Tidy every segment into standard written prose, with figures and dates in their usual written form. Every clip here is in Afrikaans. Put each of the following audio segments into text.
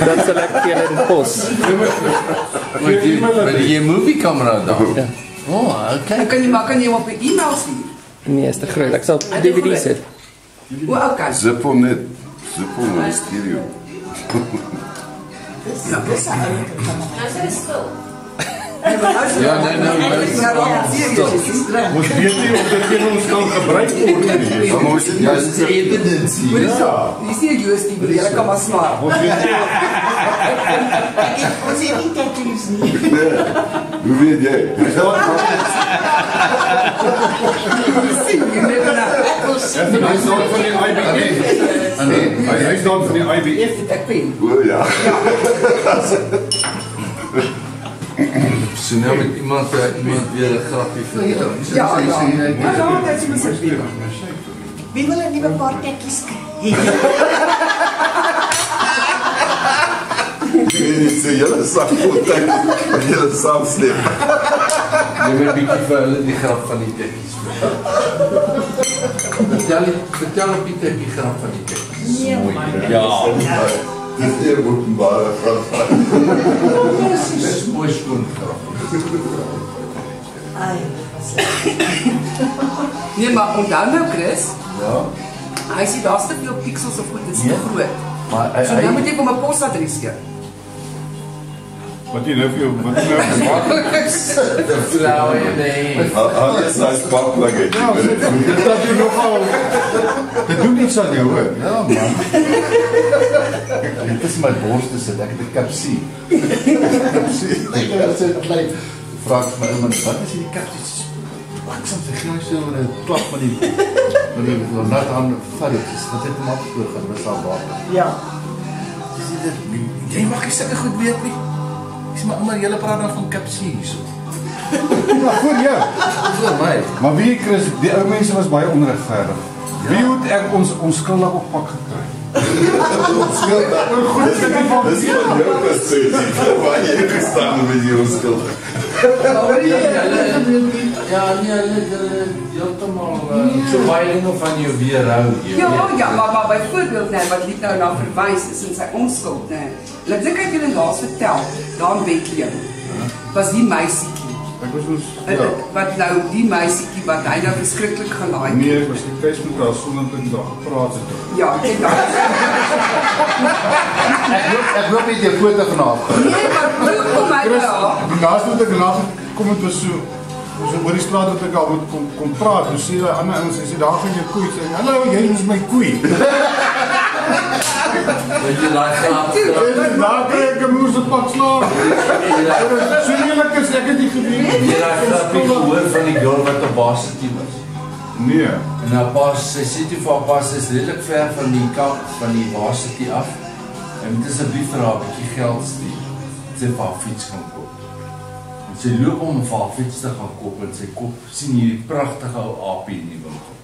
Dat sal ek vir julle in pos. Maar die movie camera dan? Ja. Oh, okay. Kan jy op 'n e-mail stuur? Nee, is te groot. Ek sal DVD sit. O, okay. Zip hom net. Zip hom in stereo. Ja, dis stil. Ja, nee. Ons weet nie of dit teen ons kan gebruik word nie. Ja, dit is evidence. Jy sien die USB, jy kan maar snaar. Ons weet nie. Ons het nie tattoos nie. Hoe weet jy? Hy is dan van die IBF. Hy is dan van die IBF. Ek weet. O ja. So nou met iemand weer 'n grappie vertel. Ja. Maar dan het jy mos weer. Wie wil 'n nuwe paar tekkies kry? Dit is julle sakvoetjie. Julle saamsleep. Jy moet bietjie vir hulle die grap van die tekkies vertel op die tekkie grap van die tekkies. Nee, man. Ja. Dit is 'n openbare grap. Dit is mooi skoon grap. Ai, Nee, maar onthou nou Chris, Ja. hy sê daar's te veel pixels of goed, dit is te groot. Maar So nou moet jy vir my posadres gee. Wat jy nou vir jou wat jy nou gemaak het. de flauwe idee. Al is nice pop like it. Dat jy nogal dit doen iets aan jou hoor. Ja man. Dit is my borste sit, ek het 'n kapsie. Ek sê klein vra ek my ouma, wat is hierdie kapsies? Wat soms ek nou so met 'n klap met die nat aan varretjies. Wat het hom afgevloog en was al water. ja. Dis dit. Jy mag nie sulke goed weet nie. Ek sê maar ouma, julle praat dan van kapsie hierso. Ja, voor jou. Vir my. Maar wie Chris, die ou mense was baie onregverdig. Wie het ek ons onskuldig op pak gekry? Goed, dis van jou perspektief. Waar jy gestaan het met jou onskuldig. Ja, nee, heeltemal so baie dinge van jou weerhou. Ja, maar byvoorbeeld nee, wat liep nou na verwys is in sy onskuld, nee. Laat ek julle laas vertel, daar in Bethlehem was die meisietjie. Ek was ons Wat nou die meisietjie wat hy nou verskriklik gelaai het. nee, ek was nie tuis met haar sonder dat ek daar gepraat het. Ja, ek dacht. Ek loop net 'n foto van haar. Nee, maar hoe kom hy Chris, daar? die laaste wat ek laat kom het was so oor die straat dat ek al moet kom praat. Toe sê daai ander ouens, hy sê daar gaan jou koei. Sê hallo, jy is my koei. Weet jy daai grap? En daar kry ek 'n moes op pak slaap. So eerlik is ek het nie geweet. Jy daai grap het gehoor van die girl wat op varsity was. Nee. En haar pa, sy sê toe vir haar pa, sy is redelik ver van die kant van die varsity af. En moet asseblief vir haar 'n bietjie geld stuur. Sy vir haar fiets gaan koop. En sy loop om vir haar fiets te gaan koop en sy koop sien hierdie pragtige ou aapie in die winkel.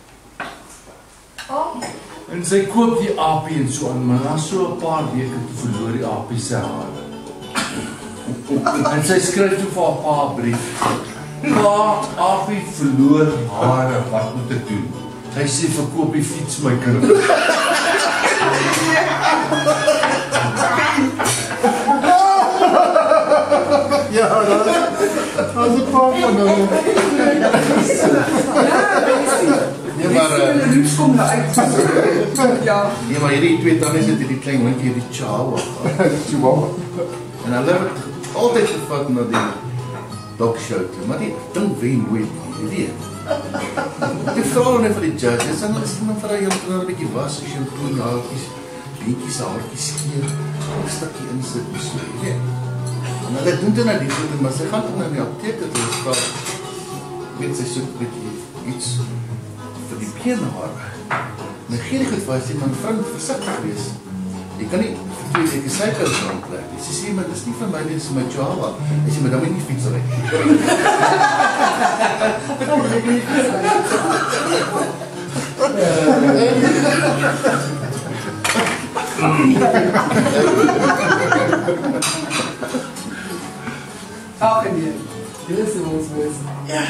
En sy koop die aapie en so aan, maar na so 'n paar weke toe verloor die aapie sy hare. En sy skryf toe vir haar pa 'n brief. Pa, aapie verloor hare, wat moet ek doen? Hy sê verkoop die fiets my kind. Ja, dat is 'n paar van hulle. Nee, maar Die roots kom nou uit. Ja. nee, maar hierdie twee tannies het hierdie klein hondjie, hierdie Chihuahua. En hulle het altyd gevat na die dog show toe, maar die ding wen nooit, jy weet. Die vrouwen vir die judges, en hulle sê maar vir hulle 'n bietjie was, shampoo, naaldjies, bietjies haartjies skeer, 'n stukkie insit, so, jy weet. En hulle doen dit nou die goed, maar sy gaan dan na die apteek toe, so, weet sy soek 'n bietjie iets vir die beenhare. En ek gee nie goed vir as jy man vrou moet versigtig wees. Jy kan nie vir 2 weke suikers rondtrek. Sy sê maar dis nie vir my nie, dis vir my Chihuahua. Sy sê maar dan moet jy nie fiets ry. Ag nee. Dit is ons mens. Ja.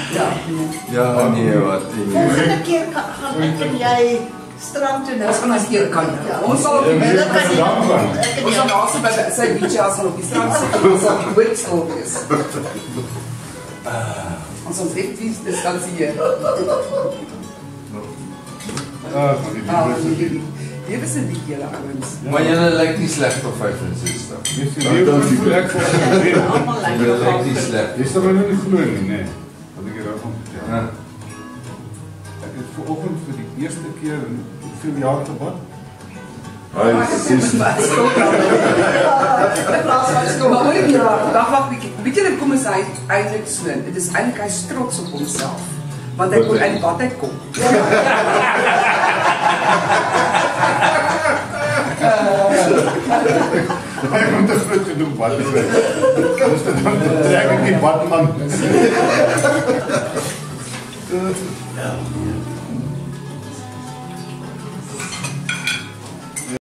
Ja, nee, wat? Volgende keer kan jy Strand toe nou. Ons gaan as keer kan. Ons sal Hulle kan nie. ons sal daarso by sy beach as op die strand sit. Ons sal goed stil wees. Ons sal net wie distansieer. Hier is 'n bietjie julle ouens. Maar julle lyk nie sleg vir 65. Dis die lewe wat ek vir Almal lyk Julle lyk nie nog. sleg. Dis dan nou nie glo nie, nee. Wat ek hierop gaan vertel. Ja. Ek het vanoggend vir die eerste keer in hoeveel jaar gebad. Hy is Maar hoor jy, dan wag bietjie. Weet julle kom is hy eintlik so. Dit is eintlik hy's trots op homself. Want hy kon uit die bad uitkom. Hy kom te vroeg genoeg bad te kry. Dus dan trek ek die badman.